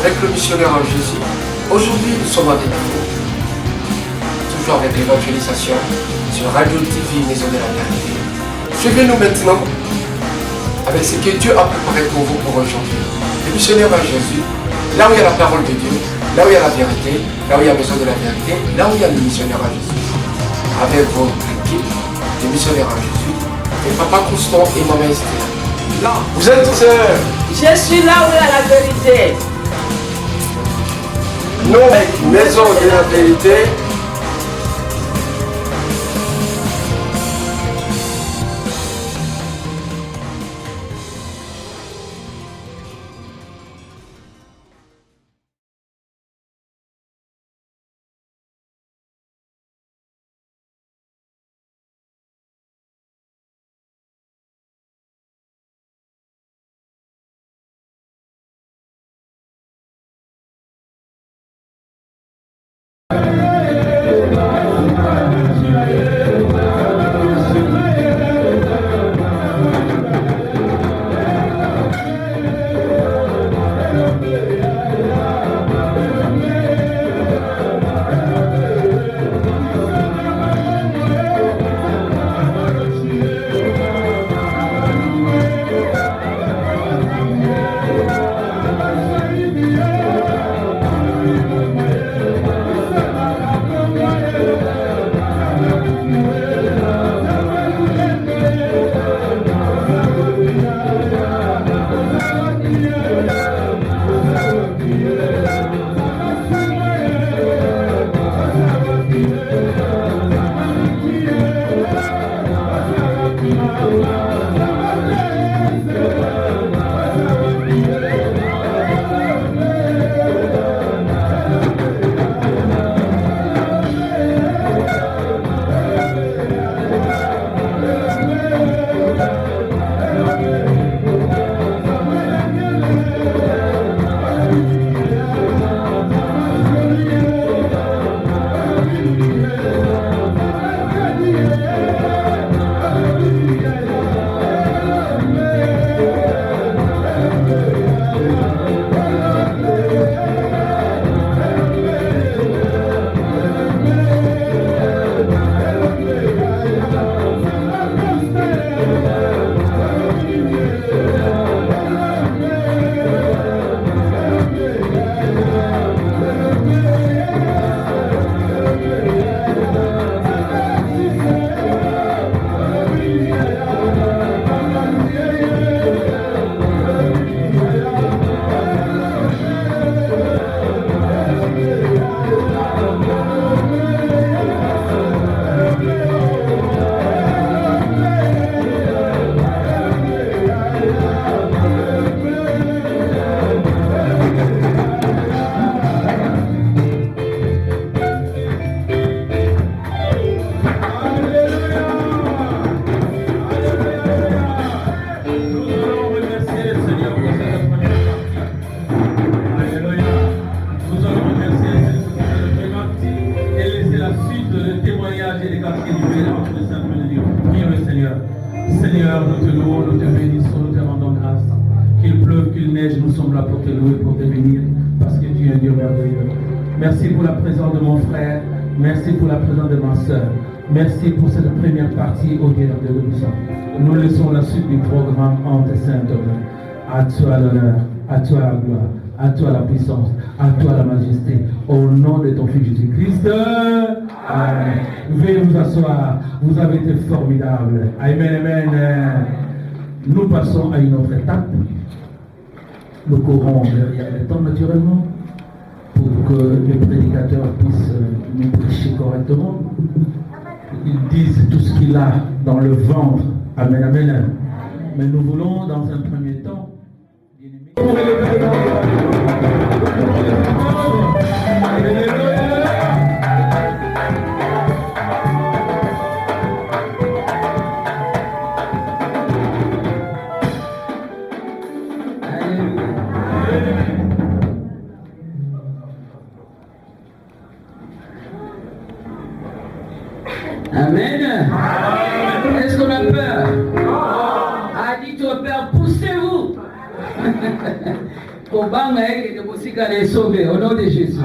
avec le missionnaire en Jésus. Aujourd'hui, nous sommes en détour, toujours avec l'évangélisation sur Radio TV Maison de la Vérité. Suivez-nous maintenant avec ce que Dieu a préparé pour vous pour aujourd'hui. Le missionnaire en Jésus, là où il y a la parole de Dieu, là où il y a la vérité, là où il y a Maison de la Vérité, là où il y a le missionnaire en Jésus. Avec votre équipe, le missionnaire en Jésus, et Papa Constant et Maman Esther. Là, vous êtes tous sœurs. Je suis là où il y a la vérité. Nous, Maison de la Vérité. Seigneur, nous te louons, nous te bénissons, nous te rendons grâce. Qu'il pleuve, qu'il neige, nous sommes là pour te louer, pour te bénir, parce que tu es un Dieu merveilleux. Merci pour la présence de mon frère, merci pour la présence de ma soeur, merci pour cette première partie au Dieu de l'Église. Nous laissons la suite du programme en tes saintes mains. À toi l'honneur, à toi la gloire, à toi la puissance, à toi la majesté, au nom de ton Fils Jésus-Christ. Amen. Veuillez vous asseoir, vous avez été formidables. Amen, amen. Nous passons à une autre étape. Nous courons derrière le temps naturellement pour que les prédicateurs puissent nous prêcher correctement. Ils disent tout ce qu'il a dans le ventre. Amen, amen. Mais nous voulons dans un premier temps Amen. Est-ce qu'on a peur? A dit tu as peur, poussez-vous. sauvé au nom de Jésus.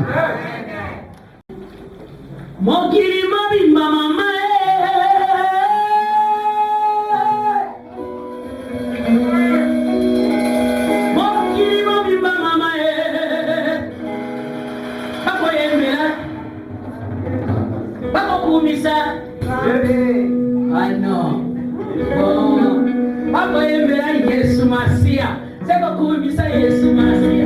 Mon kilima bimba mama mon kilima bimba mama bako yemela bako kumisa ah non bako yemela Yesu Masia sema kumisa Yesu Masia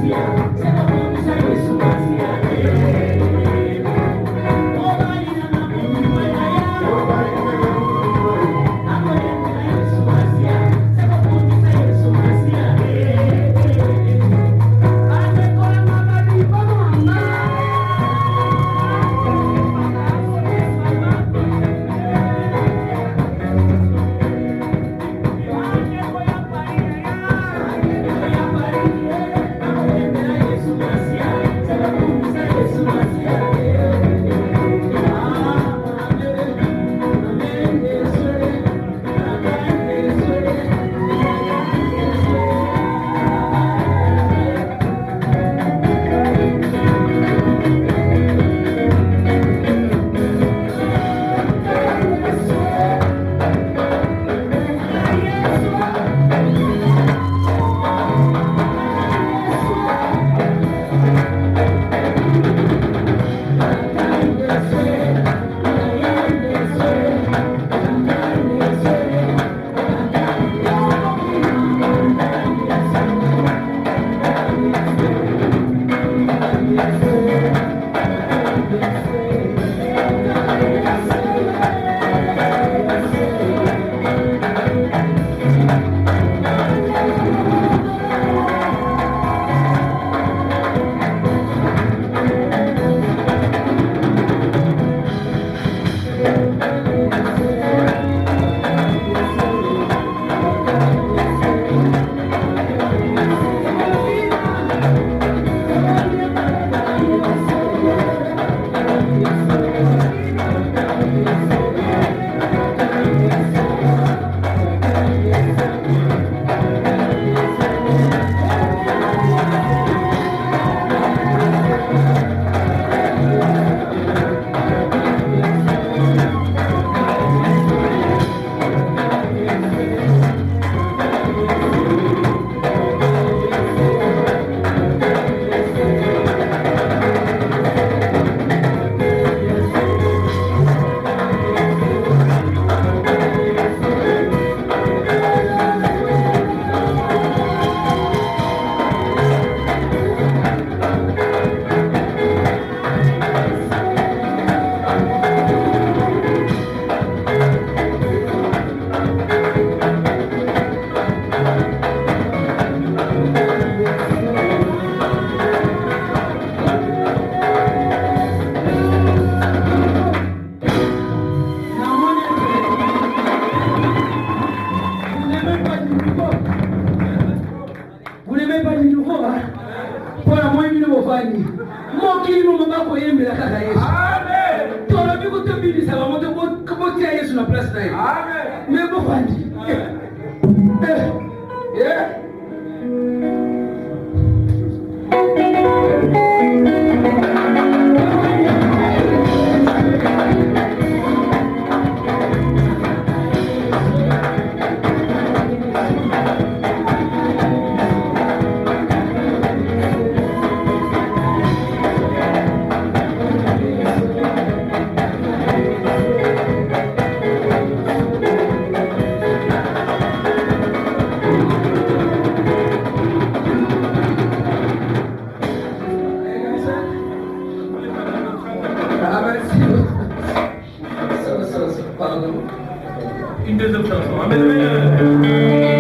Yeah. même pas du nouveau. Pour la moindre de vos familles. Mon qui nous m'a pas koyé mais la kaka Yesu. Amen. Toi la vie que tu vis ça va monter comment tu as sur la place là. Amen. Mais bon fandi. Yeah. Une deuxième chanson. Amen.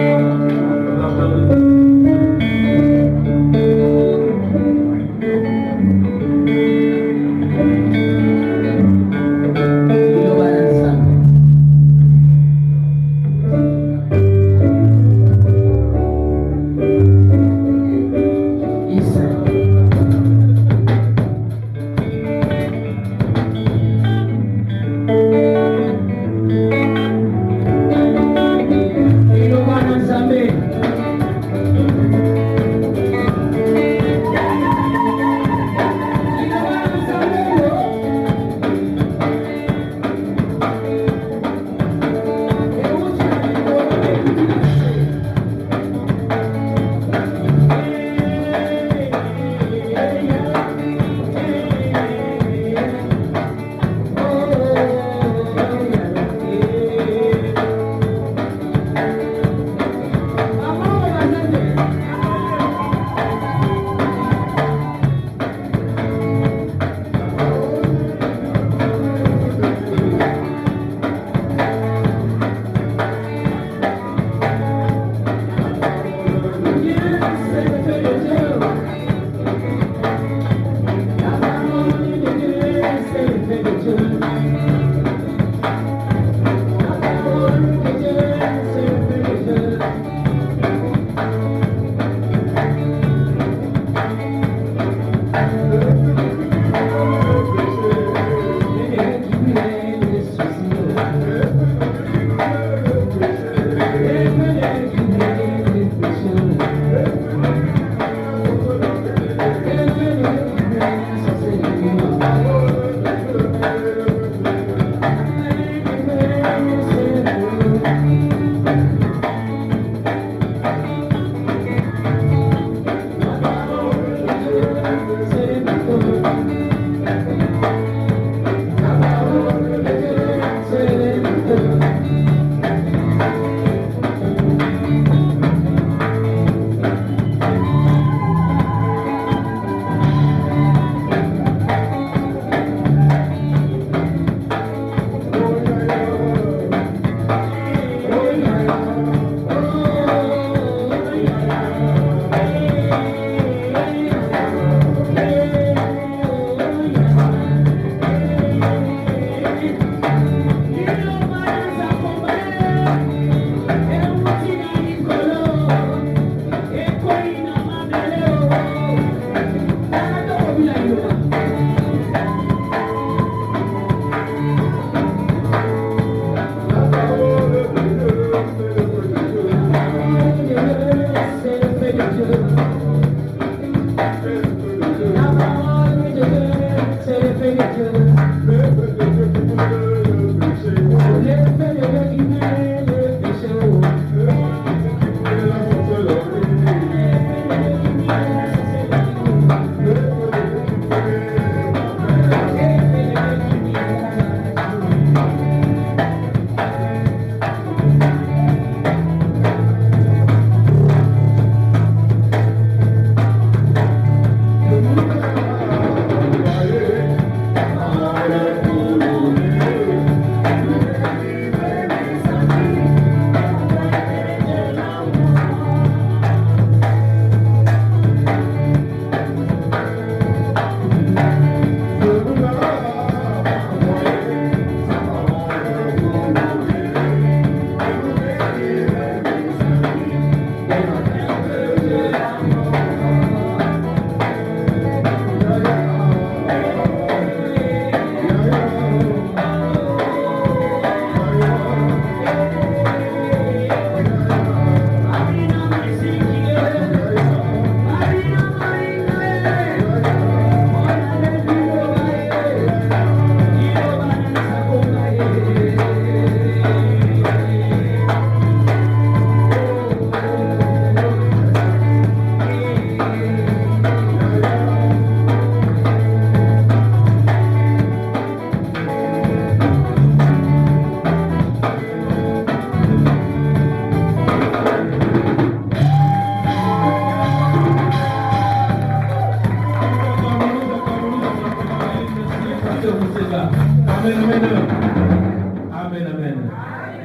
Amen, amen. Amen, amen.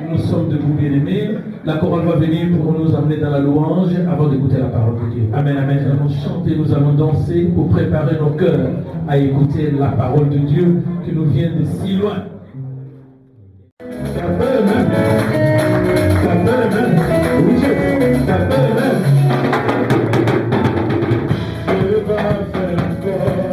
Nous sommes debout, bien-aimés. La chorale va venir pour nous amener dans la louange avant d'écouter la parole de Dieu. Amen, amen. Nous allons chanter, nous allons danser pour préparer nos cœurs à écouter la parole de Dieu qui nous vient de si loin. Ça peut, amen. Ça peut, amen. Oui, Dieu. Ça peut, amen. Je vais faire encore.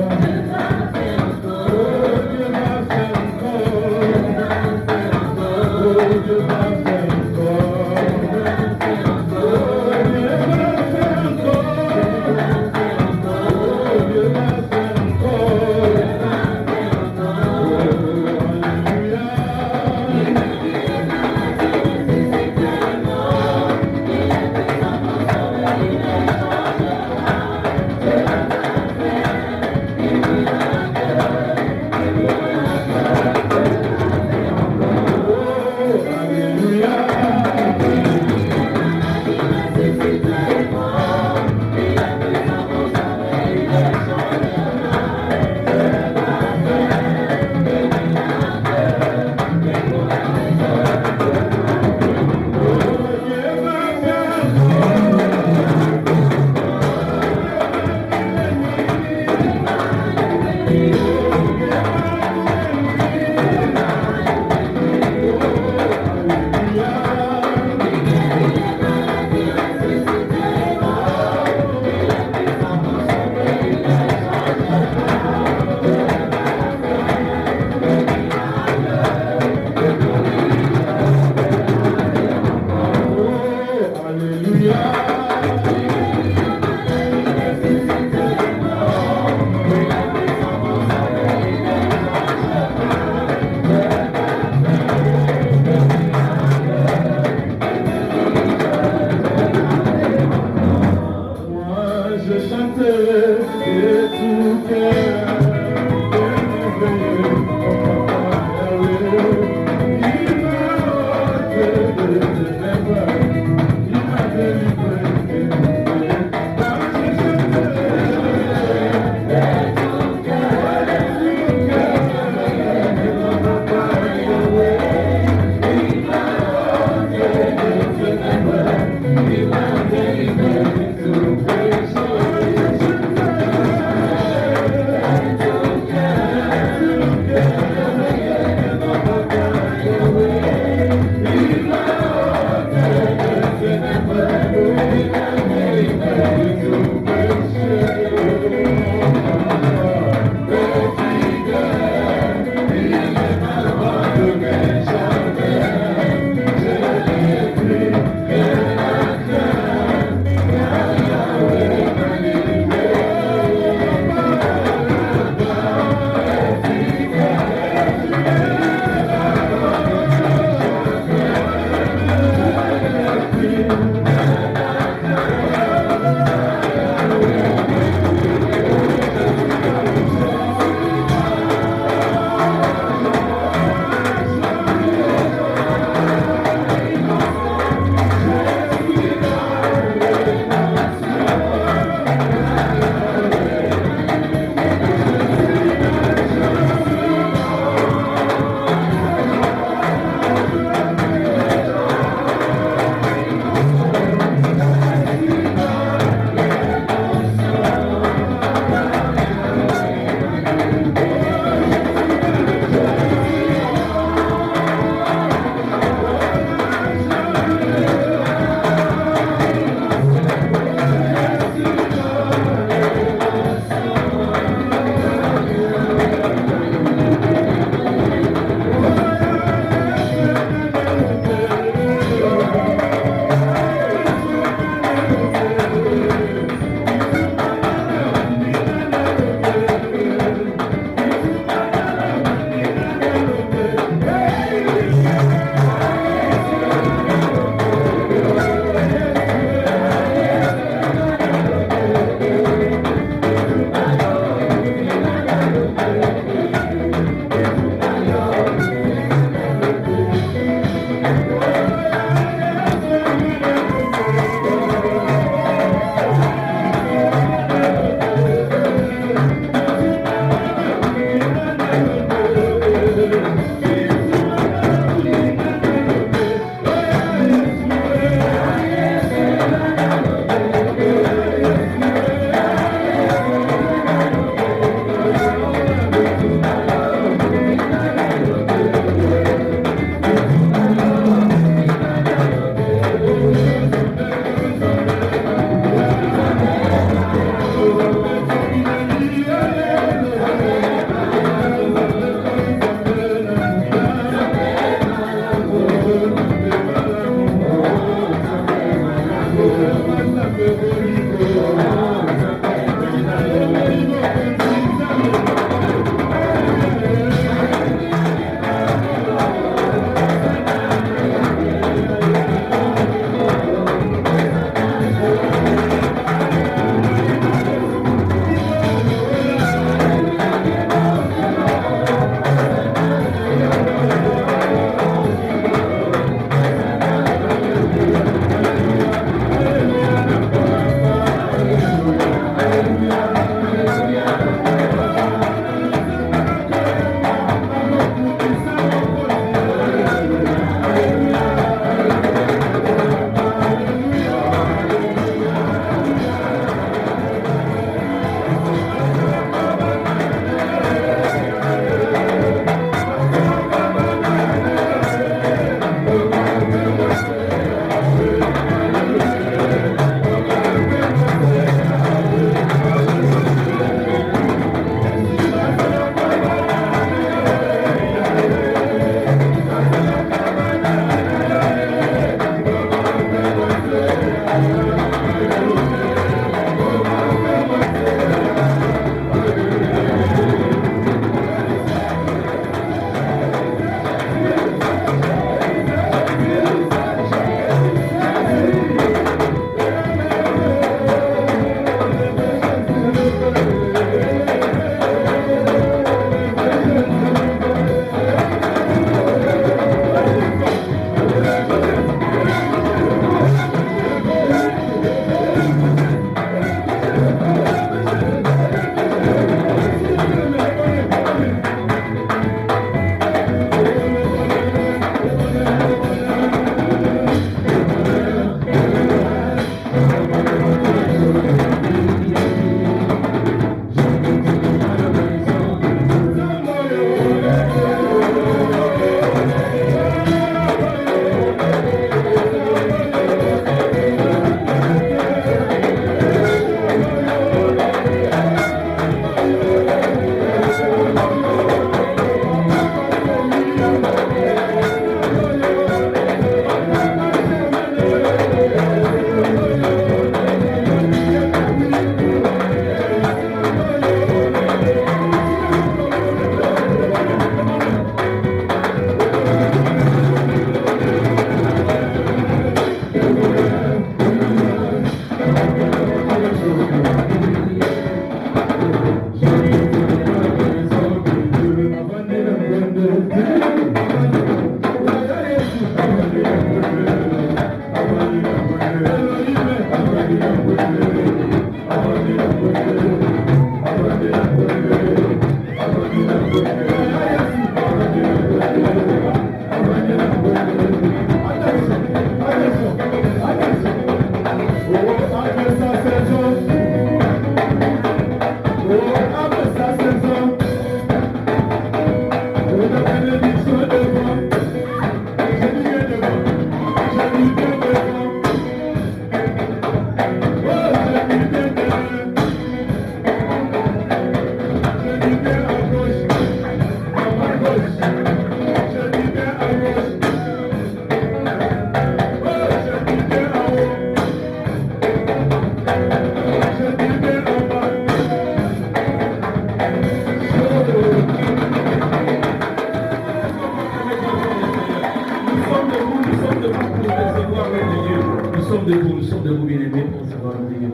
Nous sommes debout, bien-aimés, pour recevoir Dieu.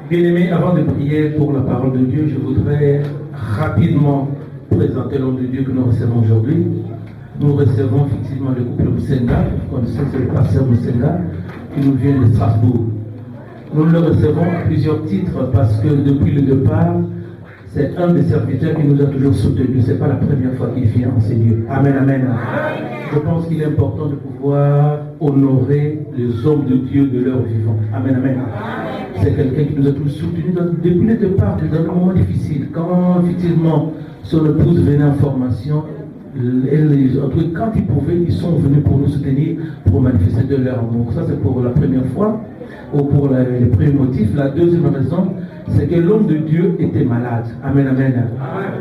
Bien-aimés, avant de prier pour la parole de Dieu, je voudrais rapidement présenter l'homme de Dieu que nous recevons aujourd'hui. Nous recevons effectivement le couple Musenga, comme c'est le pasteur Musenga, qui nous vient de Strasbourg. Nous le recevons à plusieurs titres parce que depuis le départ, c'est un des serviteurs qui nous a toujours soutenus. Ce n'est pas la première fois qu'il vient enseigner. Amen, amen. Je pense qu'il est important de pouvoir honorer les hommes de Dieu de leur vivant. Amen, amen. C'est quelqu'un qui nous a tous soutenus depuis le départ, dans un moment difficile. Quand effectivement son épouse venait en formation, quand ils pouvaient, ils sont venus pour nous soutenir, pour manifester de leur amour. Ça, c'est pour la première fois, ou pour les premiers motifs. La deuxième raison, c'est que l'homme de Dieu était malade. Amen, amen.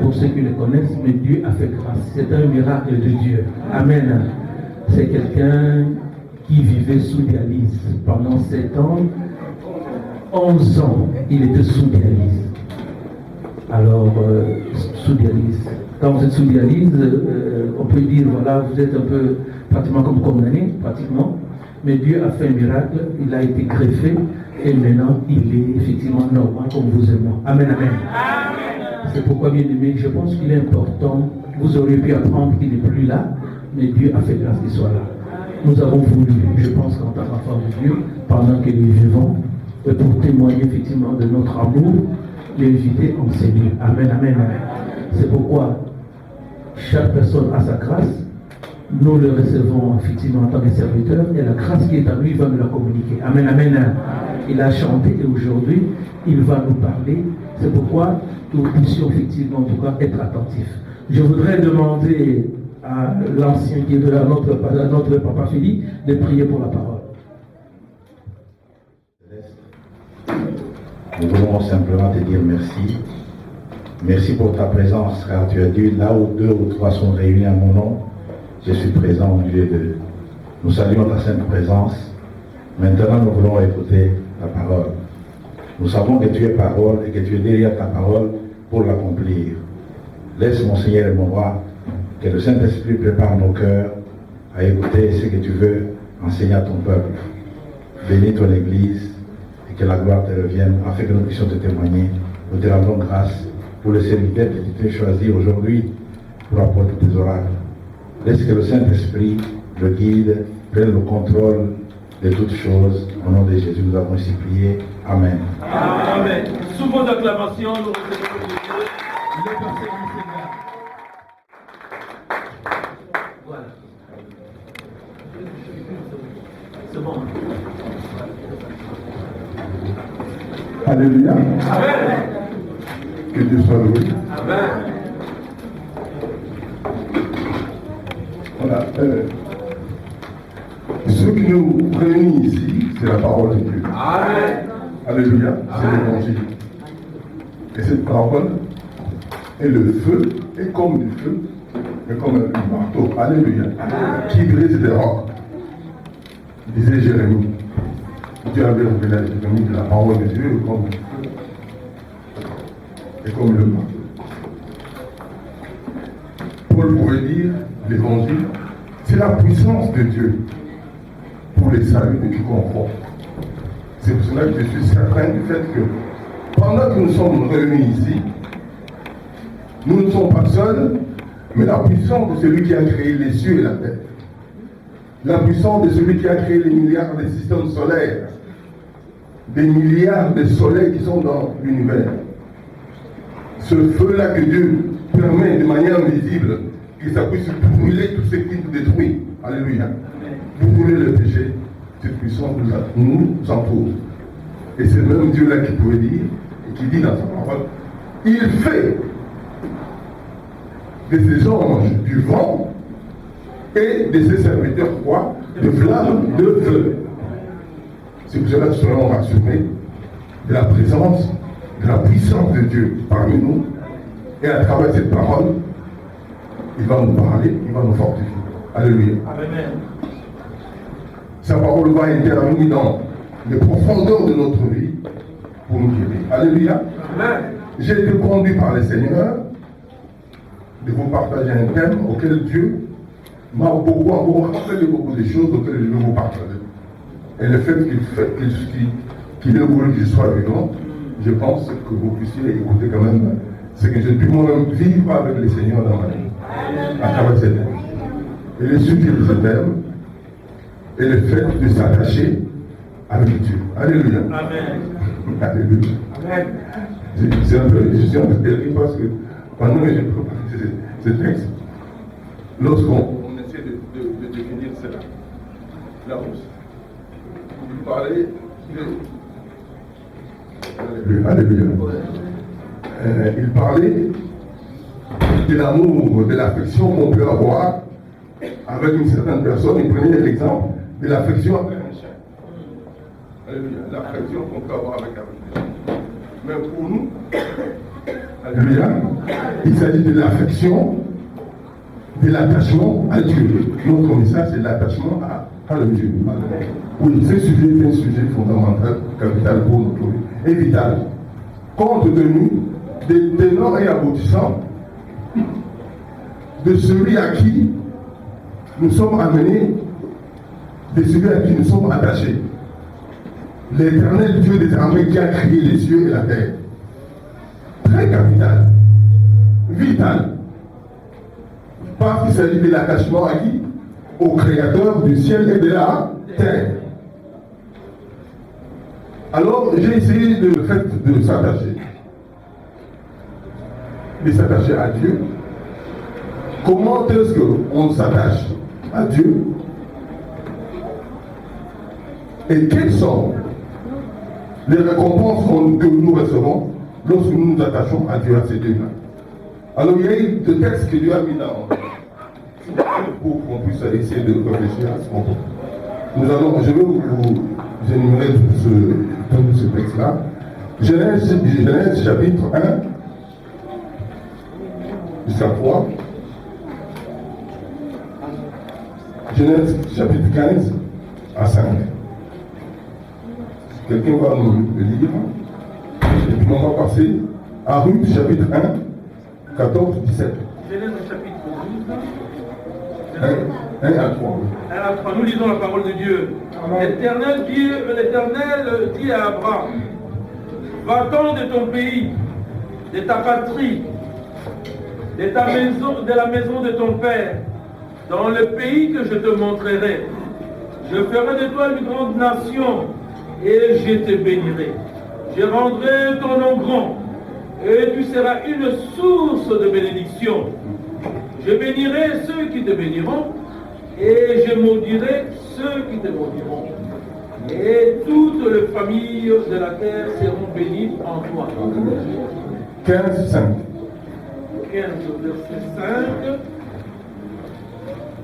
Pour ceux qui le connaissent, mais Dieu a fait grâce. C'est un miracle de Dieu. Amen. C'est quelqu'un qui vivait sous dialyse. Pendant 7 ans, 11 ans, il était sous dialyse. Alors, sous dialyse. Quand vous êtes sous dialyse, on peut dire, voilà, vous êtes un peu pratiquement comme condamné, pratiquement. Mais Dieu a fait un miracle, il a été greffé, et maintenant, il est effectivement normal comme vous et moi. Amen, amen. C'est pourquoi, bien aimé, je pense qu'il est important, vous auriez pu apprendre qu'il n'est plus là, mais Dieu a fait grâce qu'il soit là. Nous avons voulu, je pense qu'en tant qu'enfant de Dieu, pendant que nous vivons, et pour témoigner effectivement de notre amour, l'inviter à enseigner. Amen, amen, amen. C'est pourquoi chaque personne a sa grâce. Nous le recevons effectivement en tant que serviteur et la grâce qui est à lui, il va nous la communiquer. Amen, amen. Il a chanté et aujourd'hui, il va nous parler. C'est pourquoi nous puissions effectivement en tout cas être attentifs. Je voudrais demander à l'ancien qui est de notre papa Philippe de prier pour la parole. Nous voulons simplement te dire merci. Merci pour ta présence, car tu as dit là où 2 ou 3 sont réunis à mon nom, je suis présent au milieu d'eux. Nous saluons ta sainte présence. Maintenant, nous voulons écouter ta parole. Nous savons que tu es parole et que tu es derrière ta parole pour l'accomplir. Laisse mon Seigneur et mon roi que le Saint-Esprit prépare nos cœurs à écouter ce que tu veux enseigner à ton peuple. Bénis ton Église et que la gloire te revienne afin que nous puissions te témoigner. Nous te rendons grâce pour le serviteur que tu t'es choisi aujourd'hui pour apporter tes oracles. Laisse que le Saint-Esprit le guide, prenne le contrôle de toutes choses. Au nom de Jésus, nous avons ainsi prié. Amen. Amen. Sous vos acclamations, nous recevons le pasteur Musenga. Voilà. C'est bon. Alléluia. Amen. Que Dieu soit loué. Amen. Voilà. Ce qui nous réunit ici, c'est la parole de Dieu. Amen. Alléluia. C'est l'évangile. Et cette parole est le feu, et comme du feu, et comme un marteau. Alléluia. Qui brise des rocs. Disait Jérémie. Dieu avait révélé à Jérémie que la parole de Dieu est comme le feu et comme le marteau. Paul pourrait dire, l'évangile, c'est la puissance de Dieu pour les saluts de quiconque. C'est pour cela que je suis certain du fait que pendant que nous sommes réunis ici, nous ne sommes pas seuls, mais la puissance de celui qui a créé les cieux et la terre. La puissance de celui qui a créé les milliards de systèmes solaires, des milliards de soleils qui sont dans l'univers. Ce feu-là que Dieu permet de manière invisible, qu'il puisse brûler tout ce qui nous détruit. Alléluia. Vous voulez le péché, cette puissance nous entoure. Et c'est même Dieu-là qui pouvait dire, et qui dit dans sa parole, il fait de ses anges du vent et de ses serviteurs quoi? De flammes de feu. C'est pour cela que nous serons rassurés de la présence, de la puissance de Dieu parmi nous. Et à travers cette parole, il va nous parler, il va nous fortifier. Alléluia. Amen. Sa parole va intervenir dans les profondeurs de notre vie pour nous guérir. Alléluia. Amen. J'ai été conduit par le Seigneur de vous partager un thème auquel Dieu m'a encore rappelé beaucoup de choses auxquelles je vais vous partager. Et le fait qu'il ait voulu que je sois vivant, je pense que vous puissiez écouter quand même ce que j'ai pu moi-même vivre avec le Seigneur dans ma vie, à travers ces thèmes. Et le sujet de ce thème est le fait de s'attacher avec Dieu. Alléluia. Amen. Alléluia. Amen. Je suis un peu rire parce que pendant que j'ai préparé ce texte, lorsqu'on essaie de définir cela, la hausse, il parlait de... Alléluia. Il parlait de l'amour, de l'affection qu'on peut avoir avec une certaine personne. Il prenait l'exemple de l'affection avec un chien. Alléluia. L'affection qu'on peut avoir avec un chien. Mais pour nous, alléluia, il s'agit de l'affection, de l'attachement à Dieu. Notre message, c'est l'attachement à le Dieu. Oui, ce sujet est un sujet fondamental, capital pour notre vie, et vital, compte tenu des tenants et aboutissants de celui à qui nous sommes amenés, de celui à qui nous sommes attachés. L'éternel Dieu des armées qui a créé les cieux et la terre. Très capital, vital. Parce qu'il s'agit de l'attachement à qui? Au Créateur du ciel et de la terre. Alors, j'ai essayé de s'attacher à Dieu. Comment est-ce qu'on s'attache à Dieu? Et quelles sont les récompenses que nous recevons lorsque nous nous attachons à Dieu, à ces deux-là? Alors, il y a eu des textes que Dieu a mis dans pour qu'on puisse essayer de réfléchir à ce propos. Je vais vous énumérer tout ce texte-là. Genèse chapitre 1 jusqu'à 3. Genèse chapitre 15 à 5. Quelqu'un va nous le lire. Et puis on va passer à Ruth chapitre 1, 14, 17. Genèse chapitre 1 à 3. 1 à 3, nous lisons la parole de Dieu. L'Éternel dit à Abraham, va-t'en de ton pays, de ta patrie, de la maison de ton père, dans le pays que je te montrerai. Je ferai de toi une grande nation et je te bénirai. Je rendrai ton nom grand et tu seras une source de bénédiction. Je bénirai ceux qui te béniront et je maudirai ceux qui te maudiront. Et toutes les familles de la terre seront bénies en toi. 15, 5. 15, verset 5.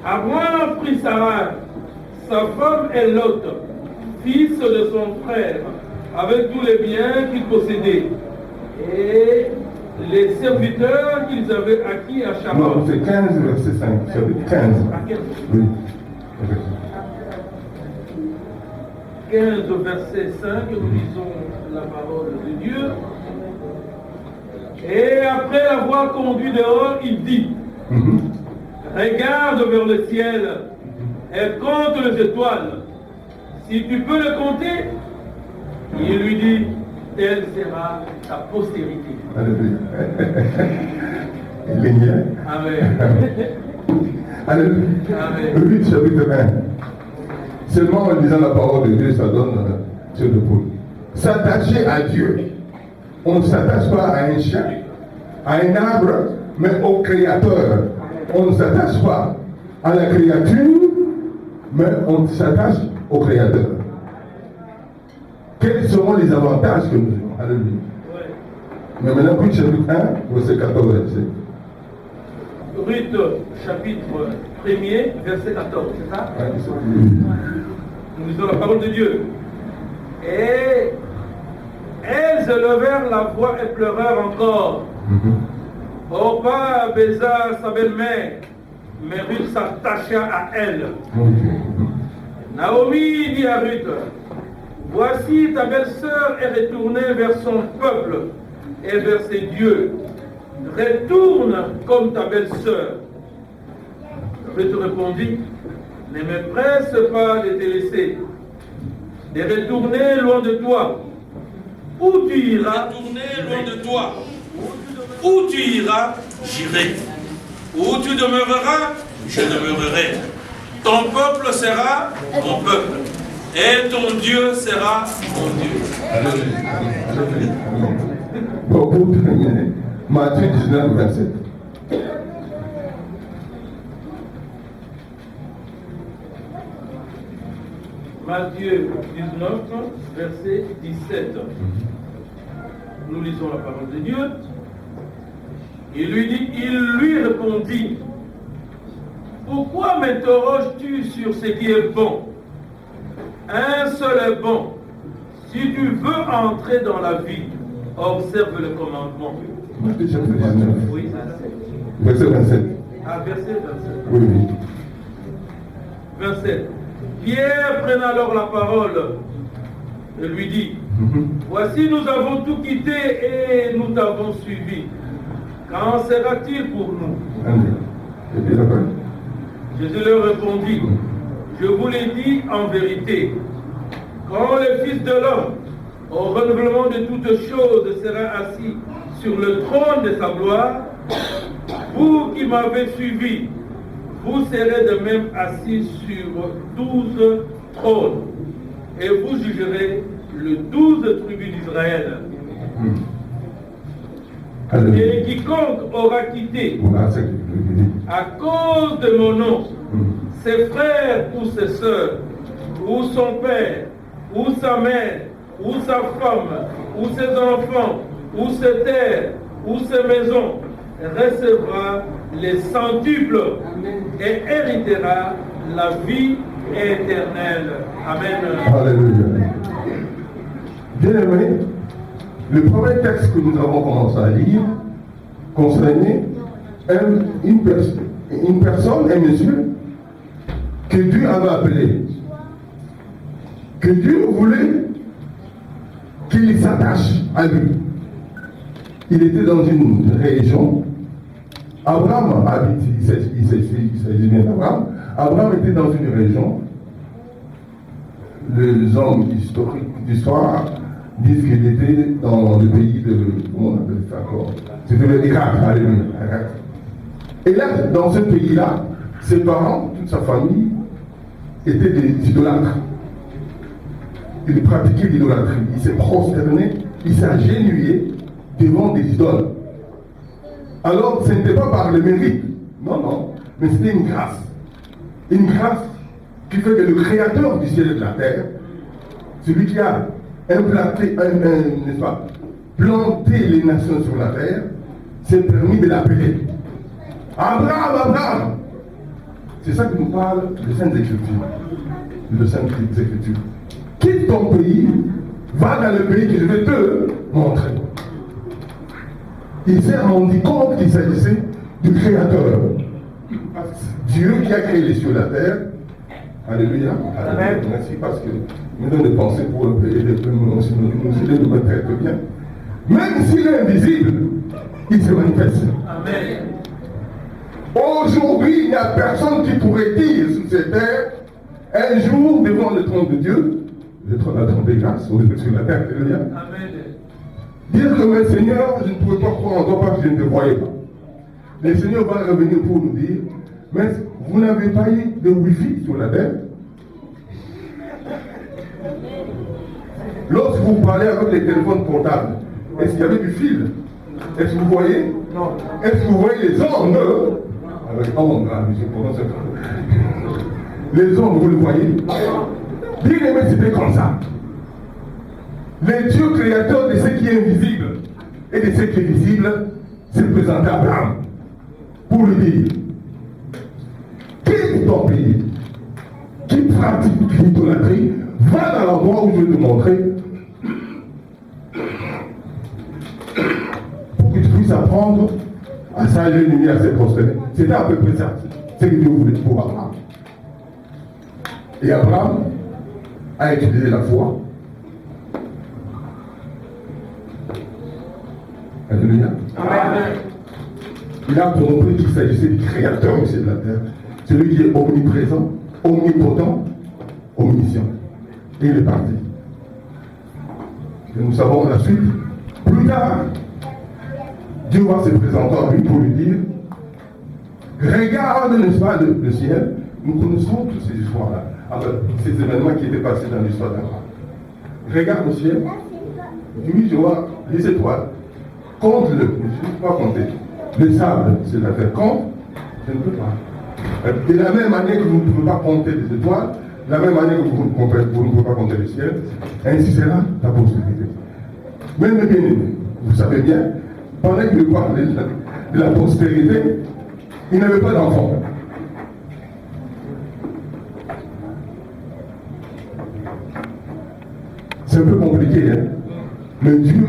Abraham prit Sarah, sa femme et Lot, fils de son frère, avec tous les biens qu'il possédait, et les serviteurs qu'ils avaient acquis à Chaban. Non, c'est 15, verset 5. C'est 15. À 15. Oui. 15, verset 5, nous lisons la parole de Dieu. Et après l'avoir conduit dehors, il dit, regarde vers le ciel et compte les étoiles. Si tu peux le compter, il lui dit, telle sera ta postérité. Alléluia. Il est bien. Amen. Alléluia. Amen. 8, chapitre 1. Seulement en lisant la parole de Dieu, ça donne ce de poule. S'attacher à Dieu. On ne s'attache pas à un chien, à un arbre, mais au Créateur. On ne s'attache pas à la créature, mais on s'attache au Créateur. Quels seront les avantages que nous avons? Alléluia. Mais maintenant, Ruth chapitre 1, verset 14, verset. Ruth, chapitre 1er, verset 14, c'est ça? Nous lisons la parole de Dieu. Et elles élevèrent la voix et pleurèrent encore. Orpa baisa sa belle-mère, mais Ruth s'attacha à elle. Naomi dit à Ruth, voici ta belle-sœur est retournée vers son peuple et vers ses dieux. Retourne comme ta belle-sœur. Ruth répondit, ne me presse pas de te laisser, de retourner loin de toi. Où tu iras, retourner loin de toi. Où tu iras, j'irai. Où tu demeureras, je demeurerai. Ton peuple sera mon peuple. Et ton Dieu sera mon Dieu. Bon, pour terminer, Matthieu 19, 27. Matthieu 19, verset 17. Nous lisons la parole de Dieu. Il lui répondit, pourquoi m'interroges-tu sur ce qui est bon? Un seul est bon. Si tu veux entrer dans la vie, observe le commandement. Matthieu chapitre 19, Oui, verset 27. ah, verset 27. Oui, oui. 27. Pierre prenant alors la parole et lui dit, voici nous avons tout quitté et nous t'avons suivi. Qu'en sera-t-il pour nous? Et puis là-bas. Jésus leur répondit, je vous l'ai dit en vérité, quand le Fils de l'homme, au renouvellement de toutes choses, sera assis sur le trône de sa gloire, vous qui m'avez suivi, vous serez de même assis sur 12 trônes, et vous jugerez les 12 tribus d'Israël. Et quiconque aura quitté à cause de mon nom ses frères ou ses sœurs, ou son père, ou sa mère, ou sa femme, ou ses enfants, ou ses terres, ou ses maisons, recevra les centuples et héritera la vie éternelle. Amen. Alléluia. Bien-aimé, le premier texte que nous avons commencé à lire concernait une personne, un monsieur, que Dieu avait appelé, que Dieu voulait qu'il s'attache à lui. Il était dans une région. Abraham habite, il s'agit bien d'Abraham. Abraham était dans une région. Les hommes historiques d'histoire disent qu'il était dans le pays de, comment on appelle ça encore? C'était le Irak, alléluia. Et là, dans ce pays-là, ses parents, toute sa famille, étaient des idolâtres. Il pratiquait l'idolâtrie. Il s'est prosterné, il s'est agenouillé devant des idoles. Alors, ce n'était pas par le mérite, non, mais c'était une grâce. Une grâce qui fait que le Créateur du ciel et de la terre, celui qui a planté les nations sur la terre, s'est permis de l'appeler. Abraham, Abraham. C'est ça que nous parle de Saintes Écritures. De Saintes Écritures. Quitte ton pays, va dans le pays que je vais te montrer. Il s'est rendu compte qu'il s'agissait du Créateur. Dieu qui a créé les cieux et la terre. Alléluia. Amen. Merci parce que nous donne des pensées pour le pays, nous me traite bien. Même s'il est invisible, il se manifeste. Amen. Aujourd'hui, il n'y a personne qui pourrait dire sur cette terre, un jour devant le trône de Dieu, le trône des grâces, ou sur la terre, alléluia. Amen. Dire que mais Seigneur, je ne pouvais pas croire en toi parce que je ne te voyais pas. Le Seigneur va revenir pour nous dire, mais vous n'avez pas eu de wifi sur la terre. Lorsque vous parlez avec les téléphones portables, est-ce qu'il y avait du fil? Est-ce que vous voyez? Non. Est-ce que vous voyez les ondes? Avec ondes, je prononce ça. Les ondes, vous le voyez? Bien aimé, c'était comme ça. Le Dieu créateur de ce qui est invisible et de ce qui est visible, s'est présenté à Abraham pour lui dire, qui est ton pays, qui pratique l'idolâtrie, va dans l'endroit où je vais te montrer pour que tu puisses apprendre à s'aligner, à se prosterner. C'était à peu près ça, ce que Dieu voulait pour Abraham. Et Abraham a utilisé la foi. Alléluia. Amen. Il a compris qu'il s'agissait du créateur aussi de la terre, celui qui est omniprésent, omnipotent, omniscient. Et il est parti. Et nous savons la suite. Plus tard, Dieu va se présenter à lui pour lui dire, regarde, n'est-ce pas, le ciel. Nous connaissons toutes ces histoires-là, ces événements qui étaient passés dans l'histoire d'Abraham. Regarde le ciel. Oui, je vois les étoiles. Compte-le. Je ne peux pas compter. Le sable, c'est la terre. Compte, je ne peux pas. De la même manière que vous ne pouvez pas compter les étoiles, de la même manière que vous ne pouvez pas compter le ciel, ainsi sera ta postérité. Même bien aimé, vous savez bien, pendant qu'il parlait de la postérité, il n'avait pas d'enfant. C'est un peu compliqué, hein? Mais Dieu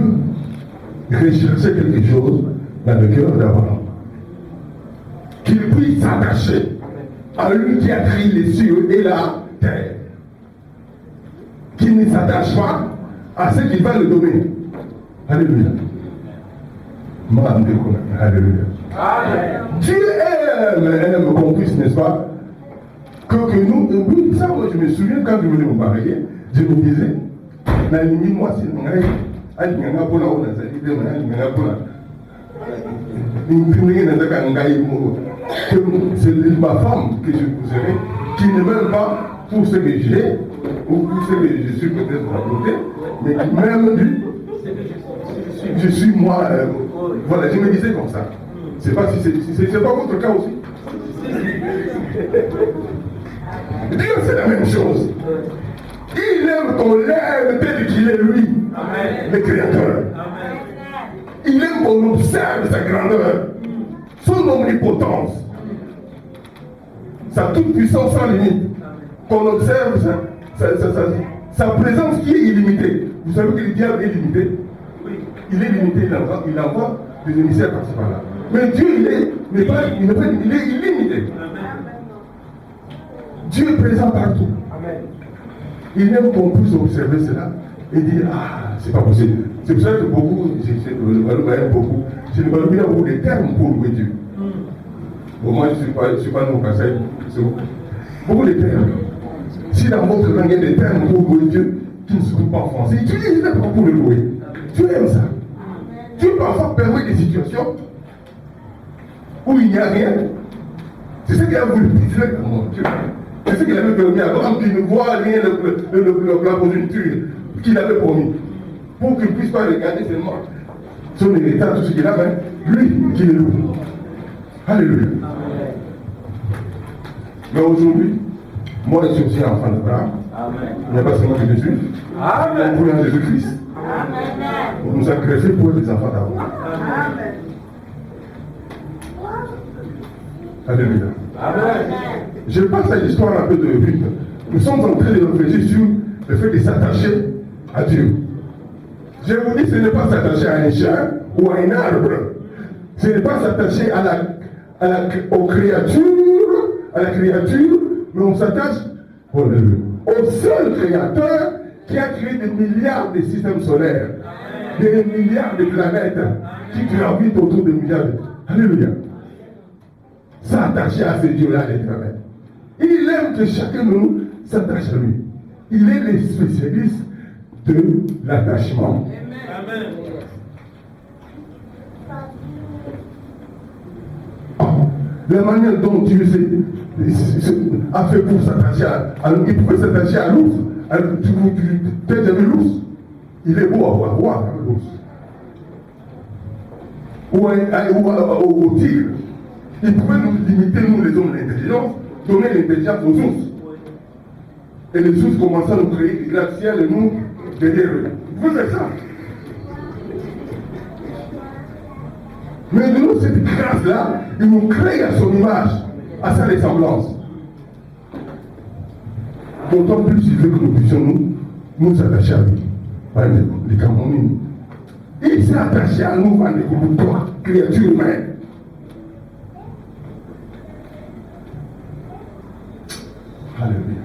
recherchait quelque chose dans le cœur d'Abraham. Qu'il puisse s'attacher à lui qui a créé les cieux et la terre. Qu'il ne s'attache pas à ce qui va le donner. Alléluia. Alléluia. Dieu aime qu'on puisse, n'est-ce pas, que nous, oui, ça, moi, je me souviens quand je voulais me marier, je me disais, moi, c'est ma femme que je épouserai, qui ne m'aime pas pour ce que j'ai, ou pour ce que je suis peut-être à côté, mais qui m'aime du. Je suis moi. Voilà, je me disais comme ça. C'est pas si c'est pas votre cas aussi. Dieu, c'est la même chose. Il aime qu'on l'aime tel qu'il est lui, Amen. Le Créateur. Amen. Il aime qu'on observe sa grandeur, son omnipotence, sa toute-puissance sans limite. Qu'on observe sa présence qui est illimitée. Vous savez que le diable est limité. Il est limité, il envoie des émissaires par-ci par-là. Mais Dieu, il est illimité. Dieu est présent partout. Amen. Il aime qu'on puisse observer cela et dire, ah, c'est pas possible. C'est pour ça que beaucoup, je ne parle pas beaucoup de termes pour louer Dieu. Bon, moi, je ne suis pas non conseil. Beaucoup de termes. Si dans votre langue, il y a des termes pour louer Dieu qui ne se trouvent pas en français, utilisez-les pour le louer. Dieu aime ça. Dieu parfois permet des situations où il n'y a rien. C'est ce qu'il a voulu briser dans mon Dieu. C'est ce qu'il avait permis à Abraham qui ne voit rien la conjoncture qu'il avait promis. Pour qu'il ne puisse pas regarder seulement son héritage, tout ce qu'il a, mais lui qui le loue. Alléluia. Mais aujourd'hui, moi je suis aussi un enfant d'Abraham. Il n'y a pas seulement que Jésus. Amen. Pour Jésus-Christ. On nous a greffés pour être des enfants d'Abraham. Alléluia. Amen. Je passe à l'histoire un peu de vite. Nous sommes en train de réfléchir sur le fait de s'attacher à Dieu. Je vous dis, ce n'est pas s'attacher à un chien ou à un arbre. Ce n'est pas s'attacher aux créatures, mais on s'attache au seul créateur qui a créé des milliards de systèmes solaires, des milliards de planètes qui gravitent autour de milliards de... Alléluia. S'attacher à ce Dieu-là l'éternel. Il aime que chacun de nous s'attache à lui. Il est le spécialiste de l'attachement. Amen. La manière dont Dieu a fait pour s'attacher à l'autre, il pouvait s'attacher à l'ours. Tu as vu l'ours? Il est beau à voir, l'ours. Ou au tigre. Il pouvait nous limiter, nous les hommes, l'intelligence, donner l'intelligence aux ours. Et les ours commençaient à nous créer des gratte-ciel et nous derrière eux. Vous faites ça. Mais de nous, cette grâce-là, il nous crée à son image, à sa ressemblance. D'autant plus, il veut que nous puissions nous attacher à lui. Par exemple, les Camerounais. Il s'est attaché à nous par les créatures humaines. Alléluia.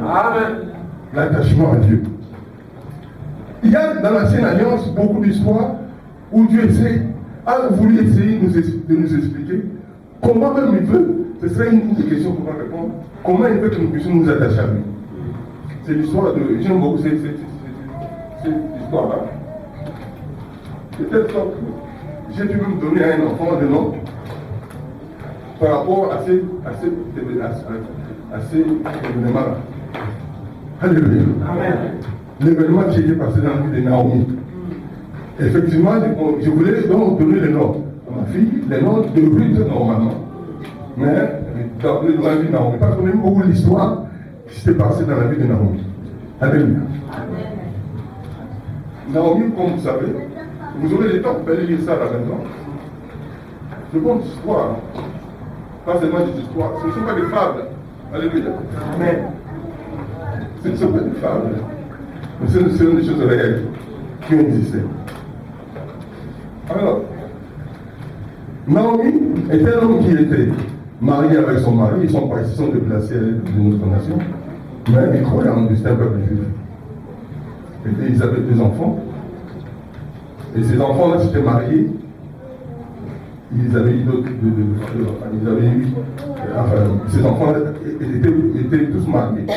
Amen. L'attachement à Dieu. Il y a dans l'ancienne alliance beaucoup d'histoires où Dieu a voulu essayer de nous expliquer comment même il veut, ce serait une des questions qu'on va répondre, comment il veut que nous puissions nous attacher à lui. C'est l'histoire de, j'aime beaucoup cette histoire-là. De telle sorte que j'ai pu me donner à un enfant de nom par rapport à ces événements-là. Alléluia. Amen. L'événement qui était passé dans la vie de Naomi. Effectivement, je voulais donc donner les noms à ma fille, les noms de Ruth normalement. Mais dans la vie de Naomi, parce qu'on aime beaucoup l'histoire qui s'était passée dans la vie de Naomi. Alléluia. Naomi, comme vous savez, vous aurez le temps pour aller lire ça à la maison. De bonnes histoires, pas seulement des histoires, ce ne sont pas des fables. Alléluia. Amen. Ce ne sont pas des fables, mais ce sont des choses réelles qui ont existé. Alors, Naomi était un homme qui était marié avec son mari, ils sont déplacés d'une autre nation, mais ils croyaient en Dieu, un peuple juif. Et ils avaient 2 enfants, et ces enfants-là s'étaient mariés, ils avaient eu d'autres, ils avaient eu, enfin, ces enfants étaient tous mariés.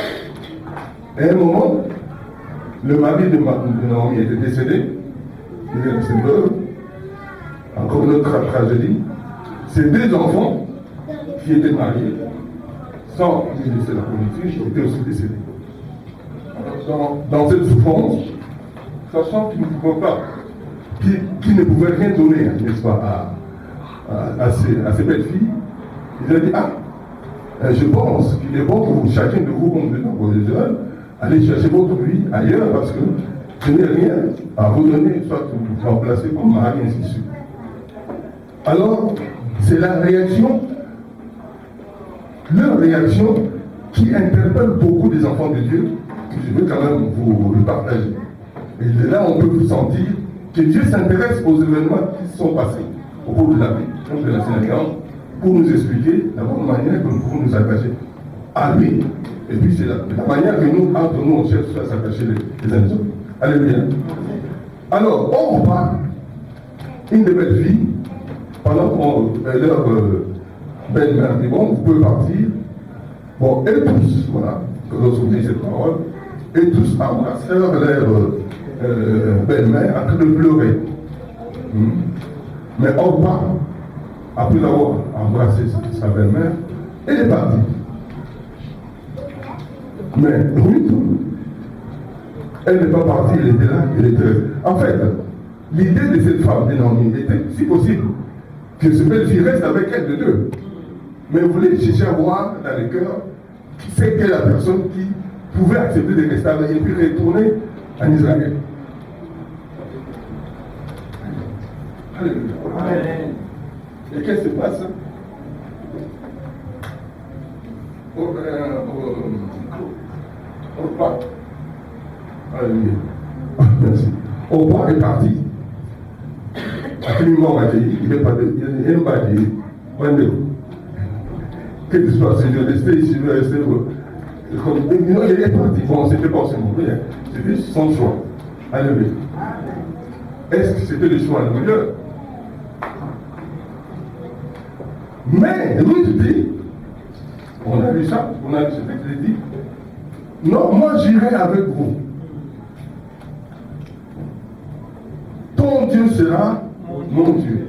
Et à un moment, le mari de Naomi était décédé, il est resté veuve. Encore une autre tragédie. Ces 2 enfants qui étaient mariés, sans laisser la politique, étaient aussi décédés. Dans cette souffrance, sachant qu'ils ne pouvaient pas, qu'ils ne pouvaient rien donner, n'est-ce pas, à ces belles filles, ils ont dit, je pense qu'il est bon que vous, chacun de vous, comme vous êtes jeunes, allez chercher votre vie ailleurs parce que je n'ai rien à vous donner, soit vous remplacer comme mari, ainsi de suite. Alors, c'est la réaction, leur réaction, qui interpelle beaucoup des enfants de Dieu, que je veux quand même vous le partager. Et là, on peut vous sentir que Dieu s'intéresse aux événements qui sont passés au cours de la vie, donc de la Sénégale, pour nous expliquer la bonne manière que nous pouvons nous attacher à lui. Et puis, c'est la manière que nous, entre nous, on cherche à s'attacher les uns les autres. Alléluia. Alors, on repart, une de belles filles, pendant qu'on leur belle-mère dit, bon, vous pouvez partir. Bon, et tous, voilà, que vous oubliez cette parole, et tous embrassèrent leur belle-mère en train de pleurer. Mais Orpa, après avoir embrassé sa belle-mère, elle est partie. Mais Ruth, elle n'est pas partie, elle était là, elle était. En fait, l'idée de cette femme de Naomi était, si possible, que ce belle-fille reste avec elle de 2. Mais vous voulez chercher à voir dans le cœur qui c'est que la personne qui pouvait accepter de rester avec elle et puis retourner en Israël. Alléluia. Et qu'est-ce qui se passe? Orpa. Alléluia. Merci. Orpa est parti. Absolument, il n'est pas de. Il n'est pas de. Qu'est-ce qui se passe? Je vais rester ici, je vais rester. Non, il est parti. Bon, c'était pas son mauvais. C'était son choix. Alléluia. Est-ce que c'était le choix le meilleur? Mais Ruth dit, on a vu ça, on a vu ce texte, il dit, non, moi j'irai avec vous. Ton Dieu sera mon Dieu.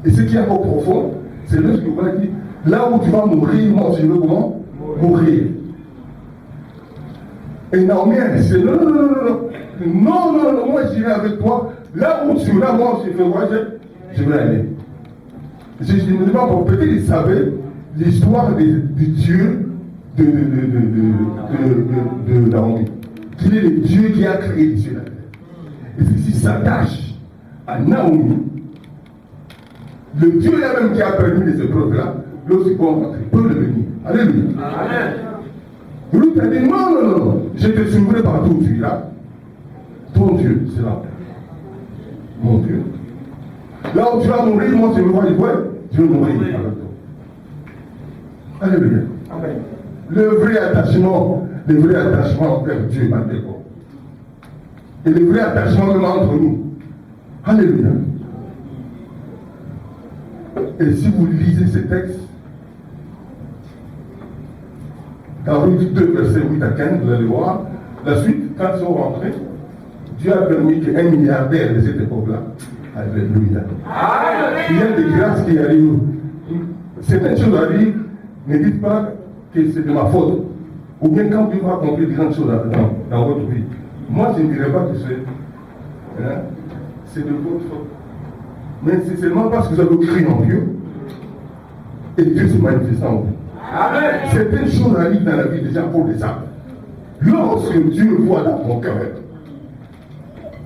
Et ce qui est encore profond, c'est là ce que vous avez dit, là où tu vas mourir, moi je veux comment? Mourir. Et Naomi a dit, non, moi j'irai avec toi, là où tu vas, moi je vais aller. Je ne me dis pas, peut-être qu'il savait l'histoire du Dieu de Naomi. Qu'il est le Dieu qui a créé les cieux et la terre. Et s'il s'attache à Naomi, le Dieu là-même qui a permis les épreuves-là, lorsqu'il peut rentrer, peut le bénir. Alléluia. Amen. Ruth a dit non, je te suivrai partout où tu iras. Ton Dieu, c'est là. Mon Dieu. Là où tu vas mourir, moi je me vois, je vais mourir avec toi. Alléluia. Amen. Le vrai attachement envers Dieu, malgré quoi. Et le vrai attachement même entre nous. Alléluia. Et si vous lisez ces textes, dans Ruth 2, versets 8 à 15, vous allez voir, la suite, quand ils sont rentrés, Dieu a permis qu'un milliardaire de cette époque-là, alléluia. Il y a des grâces qui arrivent. Certaines choses arrivent, ne dites pas que c'est de ma faute. Ou bien quand Dieu va accomplir de grandes choses dans votre vie. Moi, je ne dirais pas que c'est de votre faute. Mais c'est seulement parce que vous avez cru en Dieu et Dieu se manifeste en vous. Amen. Certaines choses arrivent dans la vie déjà pour des âmes. Lorsque Dieu voit dans ton cœur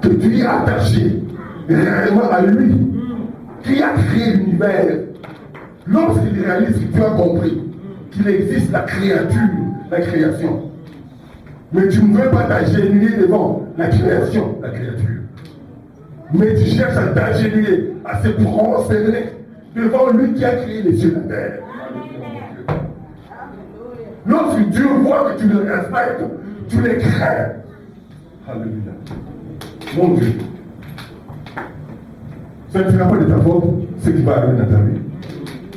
que tu es attaché réellement à lui, qui a créé l'univers, lorsqu'il réalise que tu as compris qu'il existe la création, mais tu ne veux pas t'agenouiller devant la créature, mais tu cherches à t'agenouiller, à se prosterner devant lui qui a créé les cieux et la terre. Lorsque Dieu voit que tu le respectes, tu les crains. Alléluia. Mon Dieu. Ça ne sera pas de ta faute ce qui va arriver dans ta vie.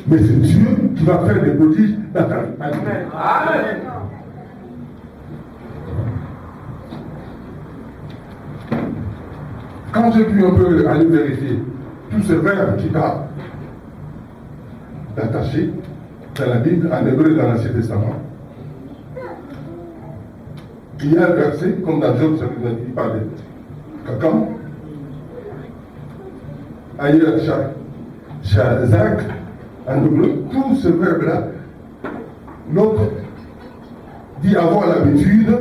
Mais c'est Dieu qui va faire des prodiges dans ta vie. Amen. Amen. Quand j'ai pu un peu aller vérifier tous ces verbes qui parlent d'attacher dans la Bible, en hébreu dans l'Ancien Testament, il y a un verset, comme dans Job, il parle de Kakam, ailleurs, Shazak, en hébreu, tout ce verbe-là, l'autre dit avoir l'habitude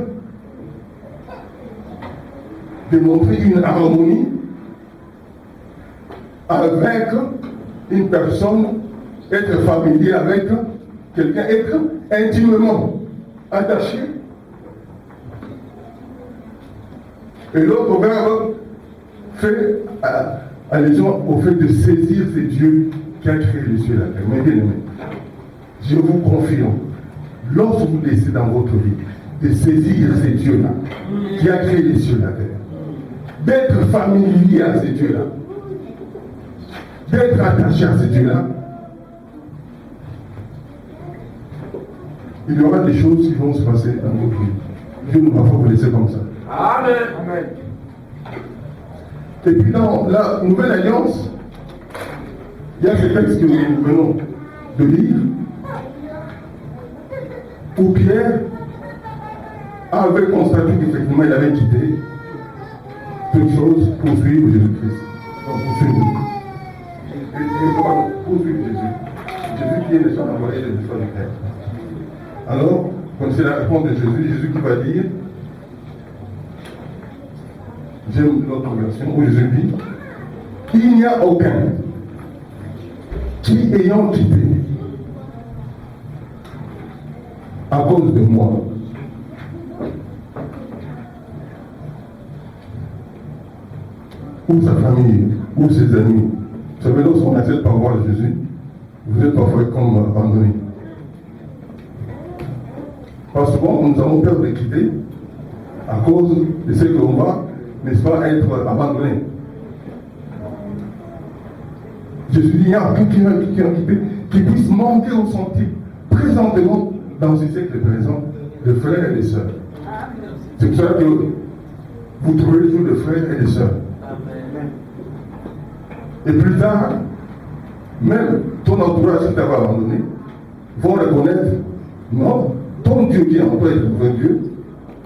de montrer une harmonie avec une personne, être familier avec quelqu'un, être intimement attaché. Et l'autre verbe fait allusion au fait de saisir ces dieux qui a créé les cieux et la terre. Mais bien aimé, je vous confirme, lorsque vous laissez dans votre vie de saisir ces dieux-là qui a créé les cieux et la terre, d'être familier à ces dieux-là, d'être attaché à ces dieux-là, il y aura des choses qui vont se passer dans votre vie. Dieu ne va pas vous laisser comme ça. Amen. Amen. Et puis dans la Nouvelle Alliance, il y a ce texte que nous venons de lire, où Pierre avait constaté qu'effectivement il avait quitté toute chose pour suivre Jésus-Christ. Donc pour suivre. Pour suivre Jésus. Jésus qui est le Son envoyé de l'histoire du Père. Alors, comme c'est la réponse de Jésus, Jésus qui va dire, j'aime l'autre version où Jésus dit, il n'y a aucun qui ayant quitté à cause de moi ou sa famille ou ses amis. Vous savez, lorsqu'on accepte par voir Jésus, vous êtes parfois comme abandonné. Parce que souvent, nous avons peur de quitter à cause de ce que l'on va, n'est-ce pas, être abandonné. Jésus dit, il y a qui puisse manquer au sentier présentement dans ce siècle présent de frères et de sœurs. C'est pour ça que vous trouvez toujours de frères et de sœurs. Et plus tard, même ton entourage qui t'avait abandonné vont reconnaître, non, ton Dieu qui est en toi est le vrai Dieu,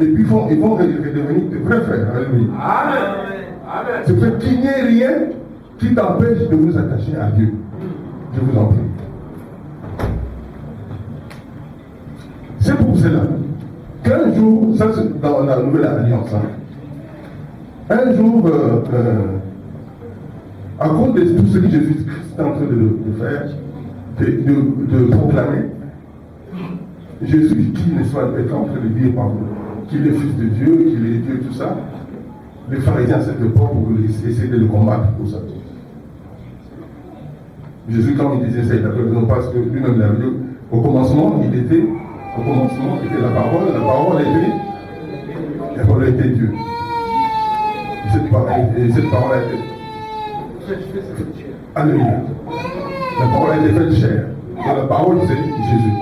et puis ils vont redevenir de vrais frères. Alléluia. Amen. C'est pour qu'il n'y ait rien qui t'empêche de vous attacher à Dieu. Je vous en prie. C'est pour cela qu'un jour, ça c'est dans la Nouvelle Alliance, un jour, À cause de tout ce que Jésus-Christ est en train de faire, de proclamer, Jésus qui n'est pas en train de dire qu'il est fils de Dieu, qu'il est Dieu, tout ça, les pharisiens s'étaient pas pour essayer de le combattre pour ça. Jésus, quand il disait ça, il appelait non parce que lui-même l'a vu. Au commencement, était la parole était Dieu. Et cette parole a été. Alléluia. La parole a été faite chair. Et la parole, c'est Jésus.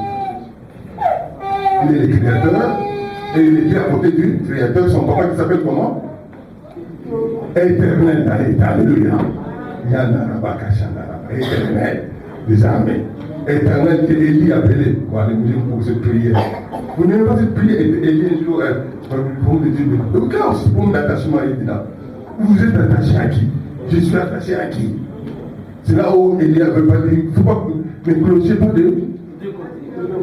Il est le créateur, et il était à côté du créateur, son papa qui s'appelle comment? Éternel. Alléluia. Éternel des armées. Éternel que Élie appelé pour cette prière. Vous n'avez pas cette prière, Élie un jour, pour me dire, aucun forme d'attachement à Élie là. Vous êtes attaché à qui? Je suis attaché à qui? C'est là où Élie avait pas dit, il ne faut pas ne clochez pas de.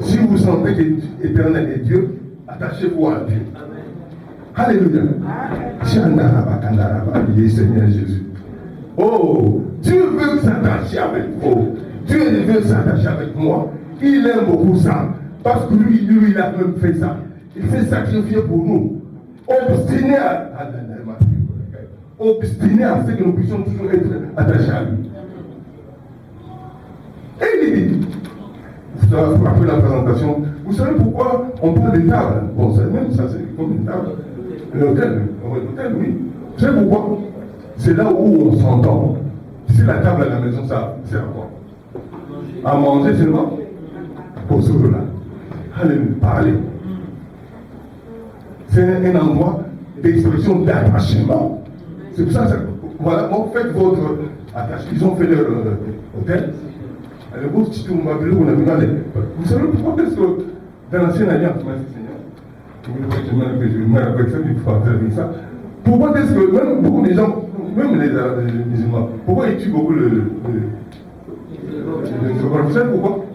Si vous sentez que l'Éternel est Dieu, attachez-vous à Dieu. Alléluia. Seigneur Jésus. Oh, Dieu veut s'attacher avec vous. Dieu veut s'attacher avec moi. Il aime beaucoup ça. Parce que lui, il a même fait ça. Il s'est sacrifié pour nous. Obstiné à ce que nous puissions toujours être attachés à lui. Et il dit, après la présentation, vous savez pourquoi on parle de table? Bon, même ça, c'est comme une table. L'hôtel, oui. Vous savez pourquoi? C'est là où on s'entend. Si la table à la maison, ça sert à quoi? À manger seulement? Pour ce là. Allez nous parler. C'est un endroit d'expression d'attachement. C'est pour ça, voilà, bon, faites votre attachement. Ils ont fait leur hôtel. Alors, vous savez pourquoi est-ce que dans l'ancienne alliance, ça, pourquoi est-ce que même beaucoup de gens, même les musulmans, pourquoi ils tuent beaucoup vous savez pourquoi?